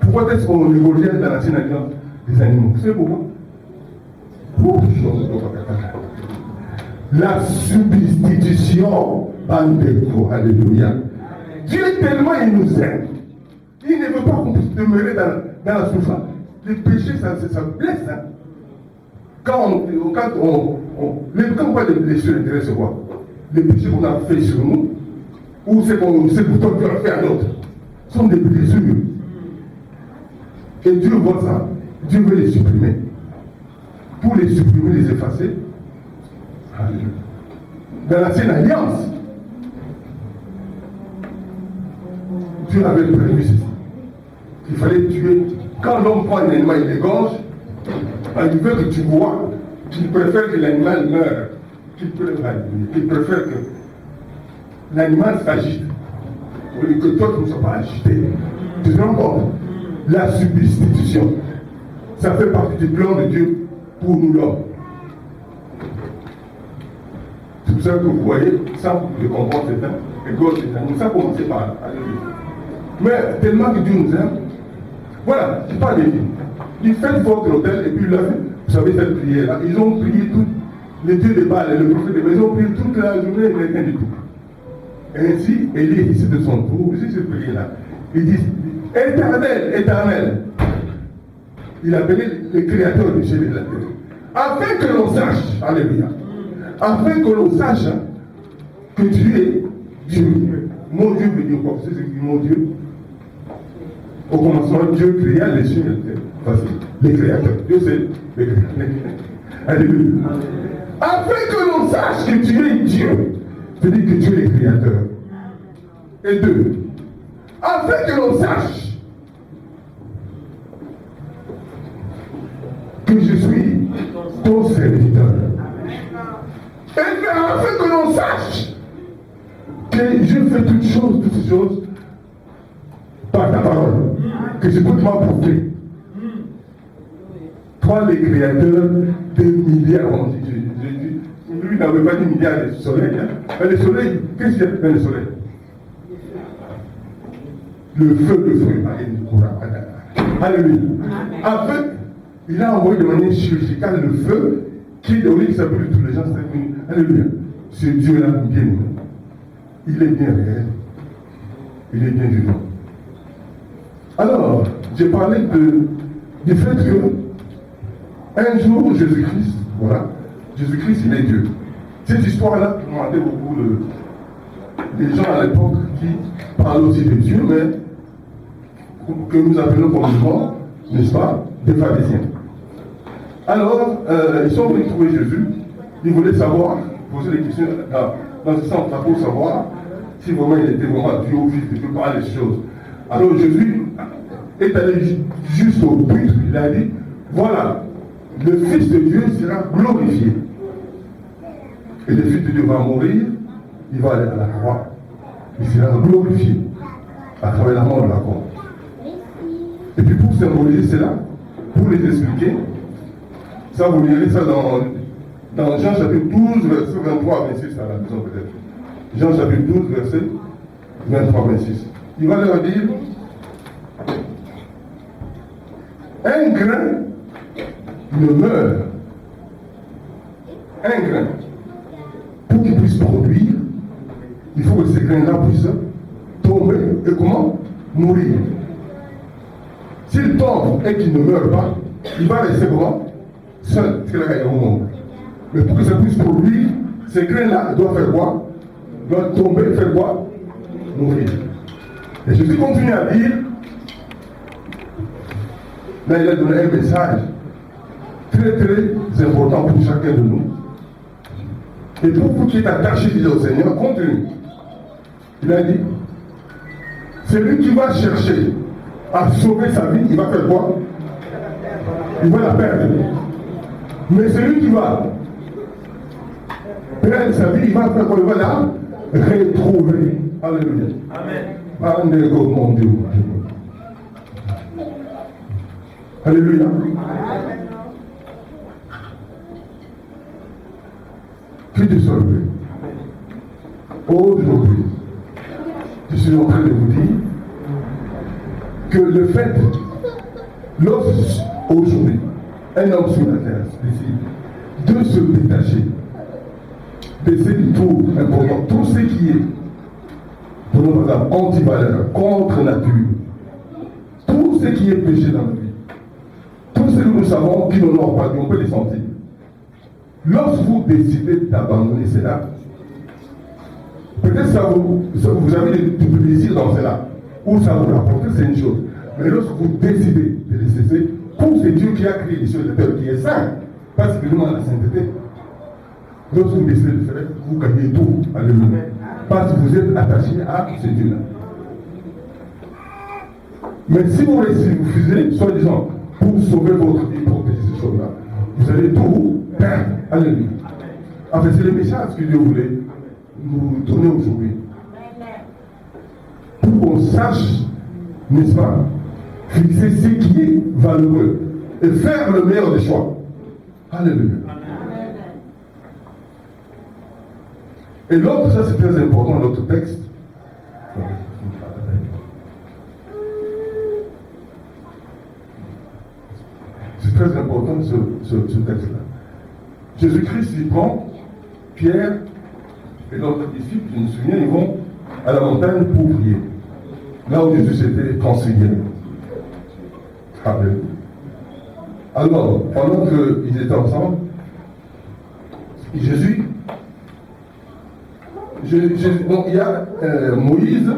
Pourquoi est-ce qu'on égorgeait dans l'ancienne alliance des animaux? Vous savez pourquoi? La substitution, alléluia. Dieu tellement il nous aime. Il ne veut pas qu'on puisse demeurer dans la souffrance. Le péché, ça blesse. Hein? Quand on voit les blessures intérieures, c'est quoi? Les péchés qu'on a fait sur nous, ou c'est pourtant qu'on a fait à l'autre, sont des blessures. Et Dieu voit ça. Dieu veut les supprimer. Pour les supprimer, les effacer. Dans l'ancienne alliance, Dieu avait prévu ceci. Il fallait tuer. Quand l'homme prend un animal, il l'égorge, il veut que tu vois qu'il préfère que l'animal meure, qu'il préfère que l'animal s'agite, au lieu que toi tu ne sois pas agité. Tu te rends compte? La substitution, ça fait partie du plan de Dieu pour nous l'homme. C'est pour ça que vous voyez, ça vous pouvez comprendre certains, et gauche certains. Ça commence par alléluia. Mais tellement que Dieu nous aime, voilà, je parle des filles. Ils font votre hôtel et puis là, vous savez cette prière-là, ils ont prié tout, les dieux de Baal et le prophète de Baal, ils ont prié toute la journée et rien du tout. Et ainsi, Élie est ici de son tour, ici cette prière-là. Il dit, Éternel, Éternel. Il appelait le créateur du ciel et de la terre. Afin que l'on sache, alléluia, afin que l'on sache que tu es Dieu. Mon Dieu veut dire quoi? C'est ce qui dit mon Dieu. Au commencement, Dieu créa les cieux et la terre. Facile. Les créateurs. Dieu c'est les créateurs. Alléluia. Afin que l'on sache que tu es Dieu. C'est-à-dire que Dieu est le créateur. Et deux, afin que l'on sache que je suis ton serviteur. Et afin que l'on sache que je fais toutes ces choses par ta parole, que je peux m'approuver. Toi, les créateurs des milliards, on dit, lui n'avait pas dit milliards de soleil. Hein. Le soleil, qu'est-ce qu'il y a dans le soleil? Le feu, alléluia. En fait, il a envoyé de manière chirurgicale le feu qui, au lieu que ça brûle tous les gens, c'est venu. Alléluia. Ce Dieu-là bien. il est bien réel. Il est bien vivant. Alors, j'ai parlé du fait que un jour, Jésus-Christ, voilà, Jésus-Christ, il est Dieu. Cette histoire-là demandait beaucoup des gens à l'époque qui parlaient aussi de Dieu, mais que nous appelons communément, n'est-ce pas, des pharisiens. Alors, ils sont venus trouver Jésus. Ils voulaient savoir, poser des questions dans ce sens, pour savoir si vraiment il était vraiment Dieu ou fils de Dieu, parler des choses. Alors Jésus est allé juste au but, il a dit, voilà, le Fils de Dieu sera glorifié. Et le Fils de Dieu va mourir, il va aller à la croix. Il sera glorifié à travers la mort de la croix. Et puis pour symboliser cela, pour les expliquer, ça vous lirez ça dans Jean chapitre 12, verset 23 à 26 à la maison peut-être. Jean chapitre 12, verset 23 à 26. Il va leur dire, un grain ne meurt. Un grain. Pour qu'il puisse produire, il faut que ces grains-là puissent tomber et comment? Mourir. S'il tombe et qu'il ne meurt pas, il va rester comment? Seul. C'est là qu'il y a au monde. Mais pour que ça puisse produire, ces grains-là doivent faire quoi? Doivent tomber et faire quoi? Mourir. Et Jésus continue à dire, là il a donné un message très très important pour chacun de nous. Et pour vous qui êtes attachés au Seigneur, continue. Il a dit, celui qui va chercher à sauver sa vie, il va faire quoi? Il va la perdre. Mais celui qui va perdre sa vie, il va faire quoi? Il va la retrouver. Alléluia. Amen. Mon Dieu. Alléluia. Que Dieu soit loué. Aujourd'hui, je suis en train de vous dire que le fait, lorsqu'aujourd'hui, un homme sur la terre décide de se détacher de ce qui trouve important, tout ce qui est, pour nous, par exemple, anti-valeur, contre nature, tout ce qui est péché dans la vie, tout ce que nous savons qui n'honore pas Dieu, on peut les sentir. Lorsque vous décidez d'abandonner cela, peut-être vous avez du plaisir dans cela, ou ça vous rapporte, c'est une chose. Mais lorsque vous décidez de les cesser, comme c'est Dieu qui a créé les cieux et la terre, qui est saint, pas simplement la sainteté, lorsque vous décidez de faire, vous gagnez tout. Alléluia. Parce que vous êtes attaché à ce Dieu-là. Mais si vous refusez, soi-disant, pour sauver votre vie, protéger ces choses-là, vous allez tout perdre. Alléluia. En fait, c'est le message que Dieu voulait nous donner aujourd'hui. Pour qu'on sache, n'est-ce pas, fixer ce qui est valeureux et faire le meilleur des choix. Alléluia. Et l'autre, ça c'est très important, l'autre texte. C'est très important ce texte-là. Jésus-Christ, il prend Pierre et l'autre disciple, je me souviens, ils vont à la montagne pour prier. Là où Jésus s'était transfiguré. Alors, pendant qu'ils étaient ensemble, Jésus, donc il y a Moïse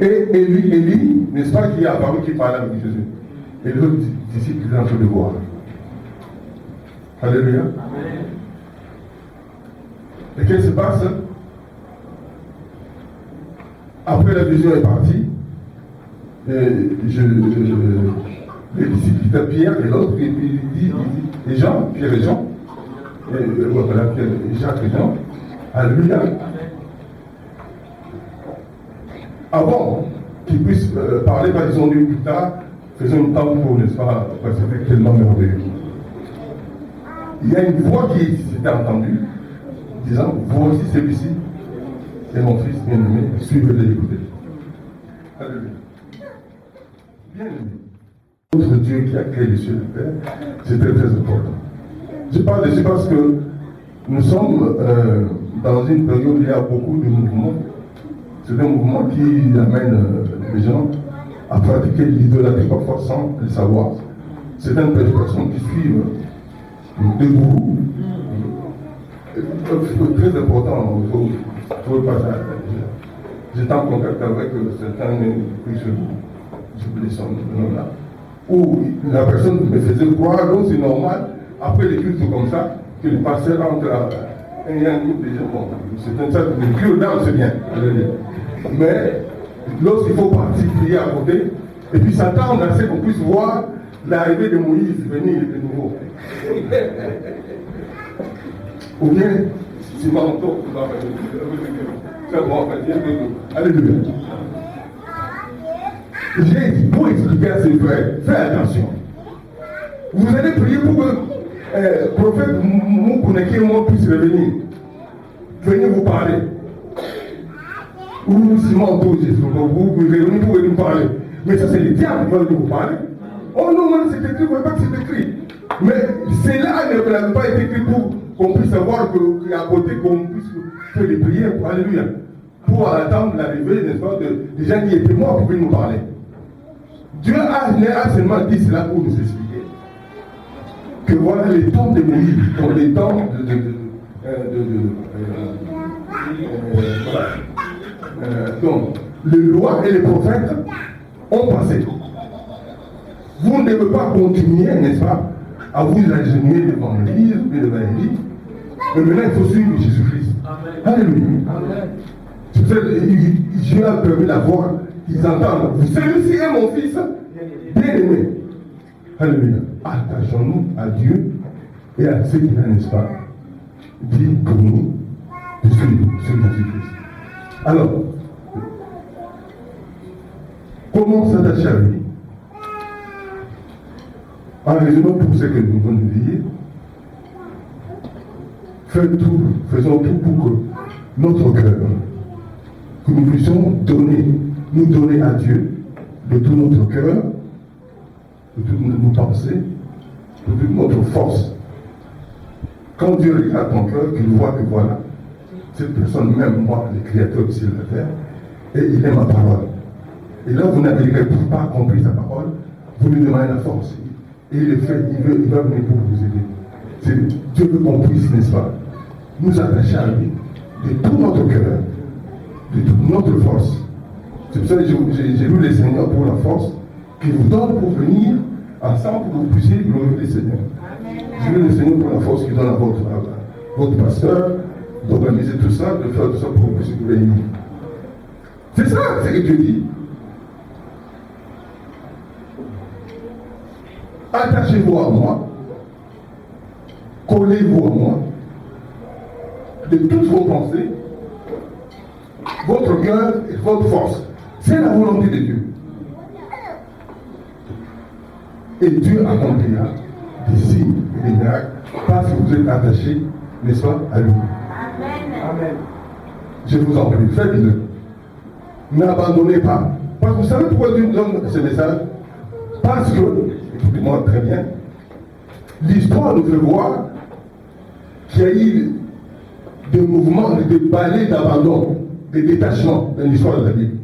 et Élie, n'est-ce pas, qui est apparu, qui parlait avec Jésus. Et l'autre disciple est en train de voir. Alléluia. Et qu'est-ce qui se passe? Après la vision est partie, les disciples étaient Pierre et l'autre, et puis il dit, et Jean, Pierre et Jean, et voilà, Pierre et Jacques et Jean, alléluia. Avant qu'ils puissent parler, ils ont dit plus tard, faisons une table pour, n'est-ce pas, parce que c'était tellement merveilleux. Il y a une voix qui s'était entendue, disant, voici celui-ci, c'est mon fils bien-aimé, suivez-le, écoutez. Alléluia. Bien-aimé. Notre Dieu qui a créé les cieux et la terre, c'est très très important. Je parle de ça parce que nous sommes dans une période où il y a beaucoup de mouvements C'est un mouvement qui amène les gens à pratiquer l'idolâtrie parfois sans le savoir. Certaines personnes qui suivent des gourous, c'est très important, il faut le passer. J'étais en contact avec certains j'oublie son nom là, où la personne me faisait croire, donc c'est normal, après les cultes comme ça, que le pasteur entre et un groupe de gens, bon, c'est un certain de culte, là c'est bien, mais lorsqu'il faut partir prier à côté, et puis s'attendre à ce qu'on puisse voir l'arrivée de Moïse venir de nouveau. Ou bien, c'est ma mentor qui va faire. Alléluia. J'ai dit, pour expliquer à ces frères, faites attention. Vous allez prier pour que le prophète Moukouneki puisse revenir. Venez vous parler. Ou Simon Bouge, vous revenez pour venir vous parler. Mais ça, c'est le diable qui va venir vous parler. Oh non, c'est écrit, vous ne voyez pas que c'est écrit. Mais cela n'a pas été écrit pour qu'on puisse savoir qu'à côté, qu'on puisse faire des prières. Alléluia. Pour attendre l'arrivée, n'est-ce pas, des gens qui étaient morts pour venir nous parler. Dieu a seulement dit cela pour nous expliquer que voilà les temps de Moïse, donc les temps donc les lois et les prophètes ont passé. Vous ne devez pas continuer, n'est-ce pas, à vous agenouiller devant l'Église, devant l'Église. Mais maintenant, il faut suivre Jésus-Christ. Alléluia. C'est pour ça que Dieu a permis la voix qu'ils entendent. Celui-ci est mon fils bien-aimé. Alléluia. Attachons-nous à Dieu et à ce qu'il a, n'est-ce pas, dit pour nous de suivre Jésus-Christ. Alors, comment s'attacher à lui? En résumant pour ce que nous venons de dire, faisons tout pour que notre cœur, que nous puissions nous donner à Dieu de tout notre cœur, de toutes nos pensées, de toute notre force. Quand Dieu regarde ton cœur, qu'il voit que voilà, cette personne, même moi, le Créateur du ciel et de la terre, et il aime ma parole. Et là, vous n'avez pas compris sa parole, vous lui demandez la force. Et il le fait, il va venir pour vous aider. Dieu veut qu'on puisse, n'est-ce pas, nous attacher à lui de tout notre cœur, de toute notre force. C'est pour ça que j'ai loué le Seigneur pour la force qu'il vous donne pour venir ensemble pour que vous puissiez glorifier le Seigneur. Je loue le Seigneur pour la force qu'il donne à votre pasteur d'organiser tout ça, de faire tout ça pour que vous puissiez vous réunir. C'est ça, c'est ce que Dieu dit. Attachez-vous à moi, collez-vous à moi, de toutes vos pensées, votre cœur et votre force. C'est la volonté de Dieu. Et Dieu accomplira des signes et des miracles parce que vous êtes attachés, n'est-ce pas, à lui. Amen. Je vous en prie, faites-le. N'abandonnez pas. Parce que vous savez pourquoi Dieu nous donne ce message? Parce que, écoutez-moi très bien, l'histoire nous fait voir qu'il y a eu des mouvements, des balais d'abandon, des détachements dans l'histoire de la Bible.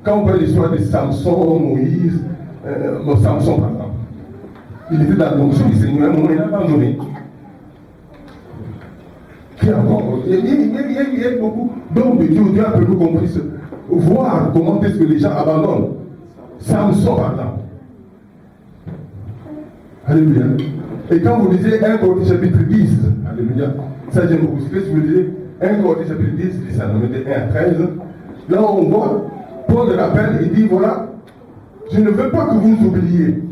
Quand on parle de l'histoire de Samson, Moïse, Samson par exemple, il était dans l'onction du Seigneur, mais il a abandonné. Il y a beaucoup d'hommes de Dieu, Dieu a permis qu'on puisse voir comment est-ce que les gens abandonnent. Samson par exemple. Alléluia. Et quand vous lisez 1 Corinthiens chapitre 10, alléluia, ça j'aime beaucoup. Si vous lisez 1 Corinthiens chapitre 10, ça nous met de 1 à 13, là on voit, Paul le rappelle, il dit voilà, je ne veux pas que vous oubliez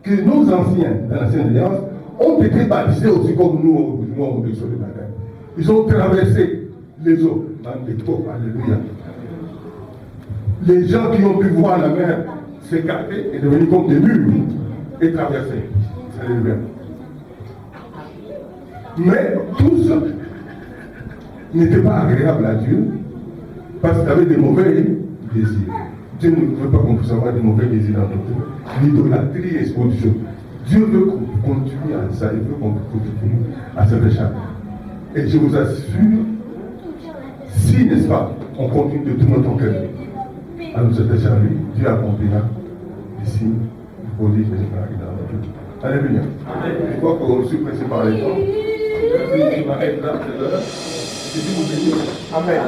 que nos anciens dans l'ancienne alliance ont été baptisés aussi comme nous au dessous du baptême. Ils ont traversé les eaux dans les eaux, alléluia. Les gens qui ont pu voir la mer s'écarter et devenir comme des murs et traverser. Alléluia. Mais tous n'étaient pas agréables à Dieu parce qu'ils avaient des mauvais désirs. Dieu ne veut pas qu'on puisse avoir des mauvais désirs dans notre vie. L'idolâtrie et autre chose. Dieu veut qu'on continue à ça, il veut qu'on continue à se réchapper. Et je vous assure, si, n'est-ce pas, on continue de tout notre cœur à nous être servis, Dieu accomplira ici, pour dire que c'est pas. Alléluia. Je crois que je suis pressé par les temps. Il va être là tout à l'heure. Amen.